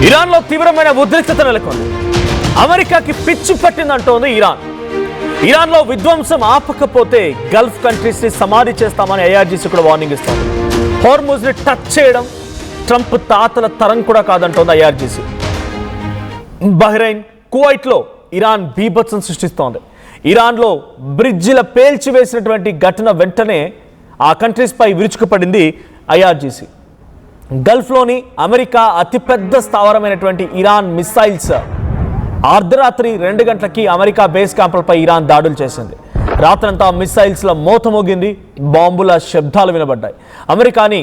ఇరాన్లో తీవ్రమైన ఉద్రిక్తత నెలకొంది. అమెరికాకి పిచ్చి పట్టిందంటోంది ఇరాన్లో విధ్వంసం ఆపకపోతే గల్ఫ్ కంట్రీస్ ని సమాధి చేస్తామని ఐఆర్జీసీ కూడా వార్నింగ్ ఇస్తోంది. హార్ముజ్ ని టచ్ చేయడం ట్రంప్ తాతల తరం కూడా కాదంటోంది ఐఆర్జీసీ. బహ్రెయిన్, కువైట్ లో ఇరాన్ బీభత్సం సృష్టిస్తోంది. ఇరాన్లో బ్రిడ్జిల పేల్చివేసినటువంటి ఘటన వెంటనే ఆ కంట్రీస్ పై విరుచుకుపడింది ఐఆర్జీసీ. గల్ఫ్లోని అమెరికా అతిపెద్ద స్థావరమైనటువంటి ఇరాన్ మిసైల్స్ అర్ధరాత్రి 2 గంటలకి అమెరికా బేస్ క్యాంపులపై ఇరాన్ దాడులు చేసింది. రాత్రంతా మిసైల్స్ల మోత మోగింది, బాంబుల శబ్దాలు వినబడ్డాయి. అమెరికాని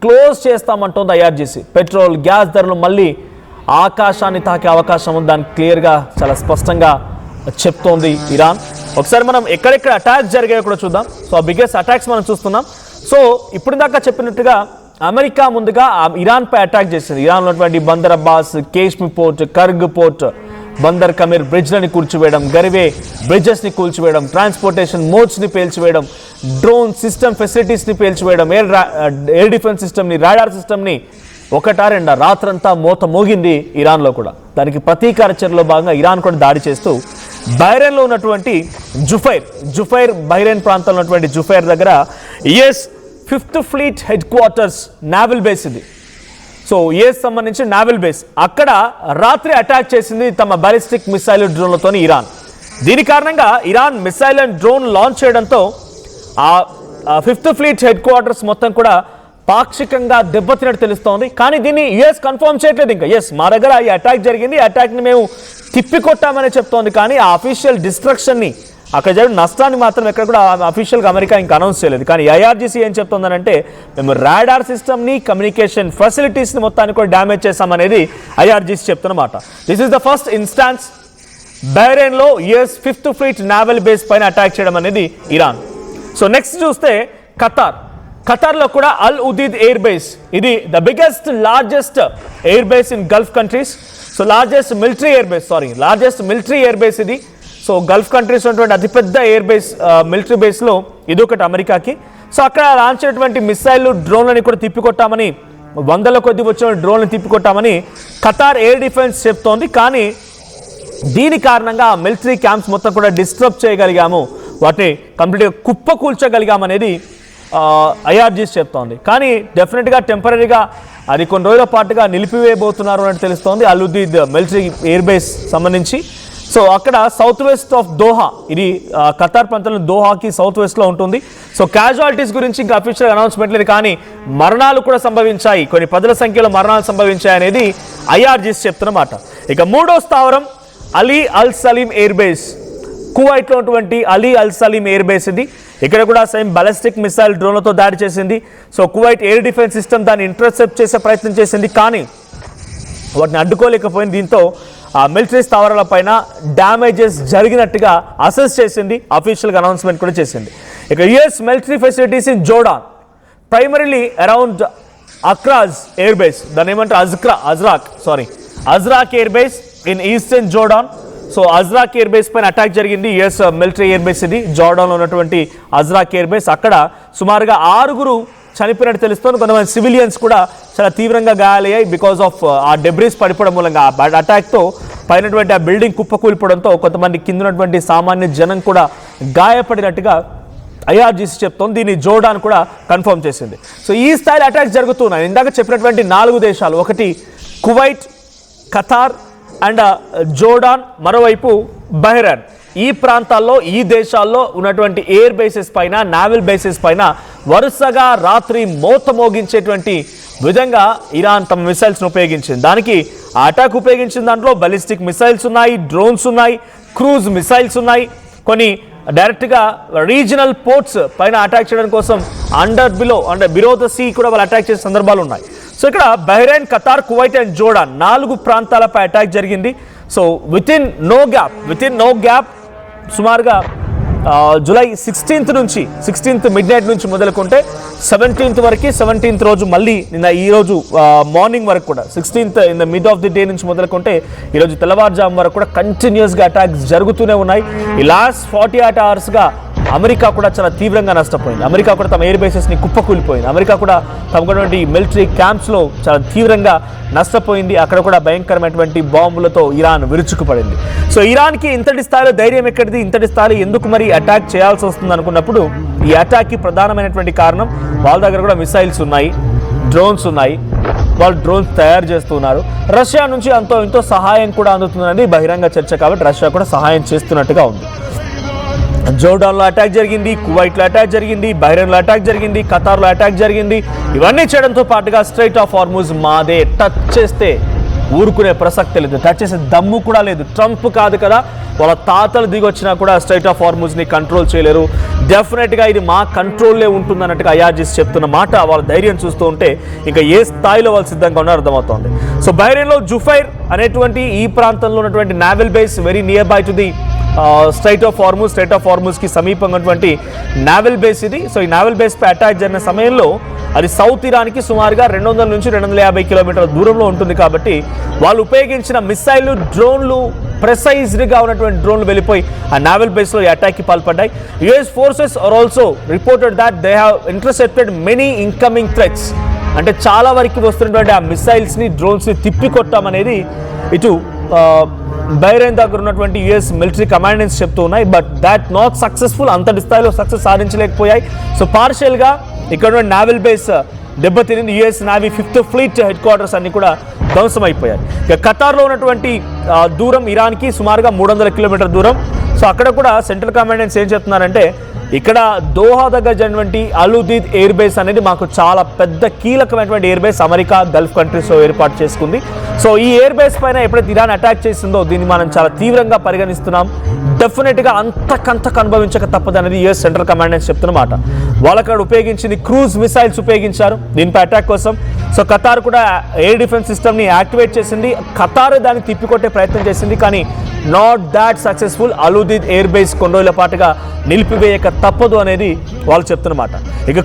క్లోజ్ చేస్తామంటోంది ఐఆర్జీసీ. పెట్రోల్, గ్యాస్ ధరలు మళ్ళీ ఆకాశాన్ని తాకే అవకాశం ఉందని క్లియర్గా చాలా స్పష్టంగా చెప్తోంది ఇరాన్. ఒకసారి మనం ఎక్కడెక్కడ అటాక్స్ జరిగాయో కూడా చూద్దాం. సో ఆ బిగ్గెస్ట్ అటాక్స్ మనం చూస్తున్నాం. సో ఇప్పుడు దాకా చెప్పినట్టుగా అమెరికా ముందుగా ఇరాన్ పై అటాక్ చేసింది. ఇరాన్ ఉన్నటువంటి Bandar Abbas, Qeshm port, Kharg port, Bandar Khamir బ్రిడ్జ్లని కూల్చివేయడం, గరివే బ్రిడ్జెస్ని కూల్చివేయడం, ట్రాన్స్పోర్టేషన్ మోడ్స్ని పేల్చివేయడం, డ్రోన్ సిస్టమ్ ఫెసిలిటీస్ని పేల్చివేయడం, ఎయిర్ డిఫెన్స్ సిస్టమ్ని, రాడార్ సిస్టమ్ని ఒకటా రెండా రాత్రంతా మోత మోగింది ఇరాన్లో కూడా. దానికి ప్రతీకార చర్యలో భాగంగా ఇరాన్ కూడా దాడి చేస్తూ బహ్రెయిన్లో ఉన్నటువంటి జుఫైర్ బహ్రెయిన్ ప్రాంతంలో ఉన్నటువంటి జుఫైర్ దగ్గర US 5th fleet headquarters naval base ఇది. సో యుఎస్ సంబంధించి నావల్ బేస్ అక్కడ రాత్రి అటాక్ చేసింది తమ బాలిస్టిక్ మిసైల్ డ్రోన్లతో ఇరాన్. దీని కారణంగా Iran missile and drone launch చేయడంతో ఆ 5th ఫ్లీట్ హెడ్ క్వార్టర్స్ మొత్తం కూడా పాక్షికంగా దెబ్బతిన్నట్టు తెలుస్తోంది. కానీ దీన్ని యుఎస్ కన్ఫర్మ్ చేయట్లేదు. ఇంకా ఎస్ మా దగ్గర ఈ అటాక్ జరిగింది, ఈ అటాక్ని మేము తిప్పికొట్టామని చెప్తోంది. కానీ ఆ అఫీషియల్ డిస్ట్రక్షన్ని, అక్కడ జరిగిన నష్టాన్ని మాత్రం ఎక్కడ కూడా అఫీషియల్గా అమెరికా ఇంకా అనౌన్స్ చేయలేదు. కానీ ఐఆర్జీసీ ఏం చెప్తోందనంటే మేము రాడార్ సిస్టమ్ని, కమ్యూనికేషన్ ఫెసిలిటీస్ని మొత్తాన్ని కూడా డ్యామేజ్ చేస్తామనేది ఐఆర్జీసీ చెప్తున్నమాట. This is the first instance బహ్రెయిన్లో US 5th fleet naval base పైన అటాక్ చేయడం అనేది ఇరాన్. సో నెక్స్ట్ చూస్తే ఖతార్లో కూడా అల్ ఉదీద్ ఎయిర్ బేస్, ఇది the biggest largest air base in Gulf countries. So largest military air base ఇది. So Gulf countries ఉన్నటువంటి అతిపెద్ద ఎయిర్ బేస్, మిలిటరీ బేస్లో ఇది ఒకటి అమెరికాకి. సో అక్కడ లాంచ్ అయినటువంటి మిసైళ్ళు, డ్రోన్లని కూడా తిప్పికొట్టామని, 100ల కొద్ది వచ్చిన డ్రోన్లను తిప్పికొట్టామని ఖతార్ ఎయిర్ డిఫెన్స్ చెప్తోంది. కానీ దీని కారణంగా మిలిటరీ క్యాంప్స్ మొత్తం కూడా డిస్టర్బ్ చేయగలిగాము, వాటిని కంప్లీట్గా కుప్పకూల్చగలిగామనేది ఐఆర్జీసీ చెప్తోంది. కానీ డెఫినెట్గా టెంపరీగా అది కొన్ని రోజుల పాటుగా నిలిపివేయబోతున్నారు అని తెలుస్తోంది అల్ ఉదీద్ మిలిటరీ ఎయిర్ బేస్ సంబంధించి. సో అక్కడ సౌత్ వెస్ట్ ఆఫ్ దోహా, ఇది ఖతార్ ప్రాంతంలో దోహాకి సౌత్ వెస్ట్లో ఉంటుంది. సో క్యాజువాలిటీస్ గురించి ఇంకా అఫీషియల్ అనౌన్స్మెంట్ లేదు, కానీ మరణాలు కూడా సంభవించాయి, కొన్ని 10ల సంఖ్యలో మరణాలు సంభవించాయి అనేది ఐఆర్జీసీ చెప్తున్నమాట. ఇక మూడో స్థావరం అలీ అల్ సలీం ఎయిర్ బేస్, కువైట్లో ఉన్నటువంటి అలీ అల్ సలీం ఎయిర్ బేస్ ఇది. ఇక్కడ కూడా సేమ్ బాలిస్టిక్ మిసైల్ డ్రోన్లతో దాడి చేసింది. So Kuwait air defence system దాన్ని ఇంటర్సెప్ట్ చేసే ప్రయత్నం చేసింది, కానీ వాటిని అడ్డుకోలేకపోయింది. దీంతో ఆ మిలిటరీ స్థావరాల పైన డ్యామేజెస్ జరిగినట్టుగా అసెస్ చేసింది, అఫీషియల్గా అనౌన్స్మెంట్ కూడా చేసింది. ఇక US military facilities in Jordan, primarily around Akraj air base, దాన్ని ఏమంటారు Azraq air base in eastern Jordan. So Azraq air base పైన అటాక్ జరిగింది. యుఎస్ మిలిటరీ ఎయిర్ బేస్ ఇది, జోర్డాన్లో ఉన్నటువంటి అజ్రాక్ ఎయిర్ బేస్. అక్కడ సుమారుగా 6 చనిపోయినట్టు తెలుస్తోంది. కొంతమంది సివిలియన్స్ కూడా చాలా తీవ్రంగా గాయాలయ్యాయి బికాస్ ఆఫ్ ఆ డెబ్రీస్ పడిపోవడం మూలంగా. ఆ అటాక్తో పైనటువంటి ఆ బిల్డింగ్ కుప్పకూలిపోవడంతో కొంతమంది కింద ఉన్నటువంటి సామాన్య జనం కూడా గాయపడినట్టుగా ఐఆర్జీసీ చెప్తోంది. దీన్ని జోర్డాన్ కూడా కన్ఫర్మ్ చేసింది. సో ఈ స్థాయిలో అటాక్స్ జరుగుతున్నాయి. ఇందాక చెప్పినటువంటి 4 దేశాలు, ఒకటి కువైట్, ఖతార్ అండ్ జోర్డాన్, మరోవైపు బహ్రెయిన్. ఈ ప్రాంతాల్లో, ఈ దేశాల్లో ఉన్నటువంటి ఎయిర్ బేసెస్ పైన, నావల్ బేసెస్ పైన వరుసగా రాత్రి మోత మోగించేటువంటి విధంగా ఇరాన్ తమ మిసైల్స్ను ఉపయోగించింది. దానికి ఆ అటాక్ ఉపయోగించిన దాంట్లో బాలిస్టిక్ మిసైల్స్ ఉన్నాయి, డ్రోన్స్ ఉన్నాయి, క్రూజ్ మిసైల్స్ ఉన్నాయి. కొన్ని డైరెక్ట్గా రీజనల్ పోర్ట్స్ పైన అటాక్ చేయడం కోసం బిలో ద సీ కూడా వాళ్ళు అటాక్ చేసే సందర్భాలు ఉన్నాయి. సో ఇక్కడ Bahrain, Qatar, Kuwait and Jordan 4 ప్రాంతాలపై అటాక్ జరిగింది. So within no gap సుమారుగా జూలై 16th మిడ్ నైట్ నుంచి మొదలుకుంటే 17th వరకు, 17th రోజు మళ్ళీ ఈరోజు మార్నింగ్ వరకు కూడా 16th in the mid of the day నుంచి మొదలుకుంటే ఈరోజు తెల్లవారుజాము వరకు కూడా కంటిన్యూస్గా అటాక్స్ జరుగుతూనే ఉన్నాయి. ఈ లాస్ట్ 48 hours అమెరికా కూడా చాలా తీవ్రంగా నష్టపోయింది. అమెరికా కూడా తమ ఎయిర్ బేసెస్ని కుప్పకూలిపోయింది. అమెరికా కూడా తమకున్నటువంటి మిలిటరీ క్యాంప్స్లో చాలా తీవ్రంగా నష్టపోయింది. అక్కడ కూడా భయంకరమైనటువంటి బాంబులతో ఇరాన్ విరుచుకుపడింది. సో ఇరాన్కి ఇంతటి స్థాయిలో ధైర్యం ఎక్కడిది, ఇంతటి స్థాయిలో ఎందుకు మరి అటాక్ చేయాల్సి వస్తుంది అనుకున్నప్పుడు ఈ అటాక్కి ప్రధానమైనటువంటి కారణం వాళ్ళ దగ్గర కూడా మిసైల్స్ ఉన్నాయి, డ్రోన్స్ ఉన్నాయి. వాళ్ళు డ్రోన్స్ తయారు చేస్తున్నారు. రష్యా నుంచి అంతో ఇంతో సహాయం కూడా అందుతుందని బహిరంగ చర్చ, కాబట్టి రష్యా కూడా సహాయం చేస్తున్నట్టుగా ఉంది. జోర్డాన్లో అటాక్ జరిగింది, కువైట్లో అటాక్ జరిగింది, బహ్రెయిన్లో అటాక్ జరిగింది, ఖతార్లో అటాక్ జరిగింది. ఇవన్నీ చేయడంతో పాటుగా స్ట్రైట్ ఆఫ్ హార్ముజ్ మాదే, టచ్ చేస్తే ఊరుకునే ప్రసక్తి లేదు, టచ్ చేసే దమ్ము కూడా లేదు. ట్రంప్ కాదు కదా, వాళ్ళ తాతలు దిగొచ్చినా కూడా స్ట్రైట్ ఆఫ్ హార్ముజ్ని కంట్రోల్ చేయలేరు. డెఫినెట్గా ఇది మా కంట్రోల్లే ఉంటుందన్నట్టుగా ఐఆర్జీసీ చెప్తున్న మాట, వాళ్ళ ధైర్యం చూస్తూ ఉంటే ఇంకా ఏ స్థాయిలో వాళ్ళు సిద్ధంగా ఉన్నారో అర్థమవుతోంది. సో బహ్రెయిన్లో జుఫైర్ అనేటువంటి ఈ ప్రాంతంలో ఉన్నటువంటి naval base very near by to the strait of హార్ముజ్కి సమీపంగా ఉన్నటువంటి నావల్ బేస్ ఇది. సో ఈ నావల్ బేస్పై అటాక్ జరిగిన సమయంలో అది సౌత్ ఇరాన్కి సుమారుగా 200 నుంచి 250 కిలోమీటర్ల దూరంలో ఉంటుంది. కాబట్టి వాళ్ళు ఉపయోగించిన మిసైళ్లు, డ్రోన్లు, ప్రెసైజ్డ్గా ఉన్నటువంటి డ్రోన్లు వెళ్ళిపోయి ఆ నావల్ బేస్లో ఈ అటాక్కి పాల్పడ్డాయి. US forces are also reported that they have intercepted many incoming threats. అంటే చాలా వరకు వస్తున్నటువంటి ఆ మిసైల్స్ని, డ్రోన్స్ని తిప్పికొట్టామనేది ఇటు బహ్రెయిన్ దగ్గర ఉన్నటువంటి యుఎస్ మిలిటరీ కమాండెంట్స్ చెప్తూ ఉన్నాయి. బట్ దాట్ నాట్ సక్సెస్ఫుల్, అంతటి స్థాయిలో సక్సెస్ సాధించలేకపోయాయి. సో పార్షియల్గా ఇక్కడ నావల్ బేస్ దెబ్బతినింది. US navy 5th fleet headquarters అన్ని కూడా ధ్వంసమైపోయాయి. ఇక ఖతార్లో ఉన్నటువంటి దూరం ఇరాన్కి సుమారుగా 300 కిలోమీటర్ దూరం. సో అక్కడ కూడా సెంట్రల్ కమాండెంట్స్ ఏం చెప్తున్నారంటే, ఇక్కడ దోహా దగ్గర జరిగినటువంటి అలుదీద్ ఎయిర్ బేస్ అనేది మాకు చాలా పెద్ద కీలకమైనటువంటి ఎయిర్ బేస్, అమెరికా గల్ఫ్ కంట్రీస్లో ఏర్పాటు చేసుకుంది. సో ఈ ఎయిర్ బేస్ పైన ఎప్పుడైతే ఇరాన్ అటాక్ చేసిందో దీన్ని మనం చాలా తీవ్రంగా పరిగణిస్తున్నాం. డెఫినెట్గా అంతకంతకు అనుభవించక తప్పదు అనేది యుఎస్ సెంట్రల్ కమాండెంట్స్ చెప్తున్నమాట. వాళ్ళు అక్కడ ఉపయోగించింది క్రూజ్ మిసైల్స్ ఉపయోగించారు దీనిపై అటాక్ కోసం. సో ఖతార్ కూడా ఎయిర్ డిఫెన్స్ సిస్టమ్ని యాక్టివేట్ చేసింది. ఖతార్ దాన్ని తిప్పికొట్టే ప్రయత్నం చేసింది, కానీ not that successful. Al Udeid air base కొన్ని రోజుల పాటుగా నిలిపివేయక తప్పదు అనేది వాళ్ళు చెప్తున్నమాట. ఇక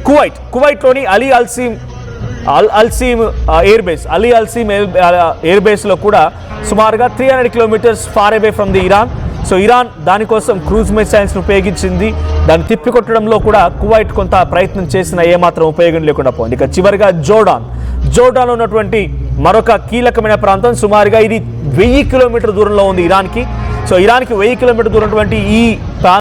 కువైట్లోని అలీ అల్సీమ్ ఎయిర్ బేస్లో కూడా సుమారుగా 300 kilometres far away from the Iran. సో ఇరాన్ దానికోసం క్రూజ్ మిసైల్స్ని ఉపయోగించింది. దాన్ని తిప్పికొట్టడంలో కూడా కువైట్ కొంత ప్రయత్నం చేసిన ఏమాత్రం ఉపయోగం లేకుండా పోయింది. ఇక చివరిగా జోర్డాన్లో ఉన్నటువంటి మరొక కీలకమైన ప్రాంతం, సుమారుగా ఇది 1000 కిలోమీటర్ దూరంలో ఉంది ఇరాన్కి. సో ఇరాన్కి 1000 కిలోమీటర్ దూరం ఉన్నటువంటి ఈ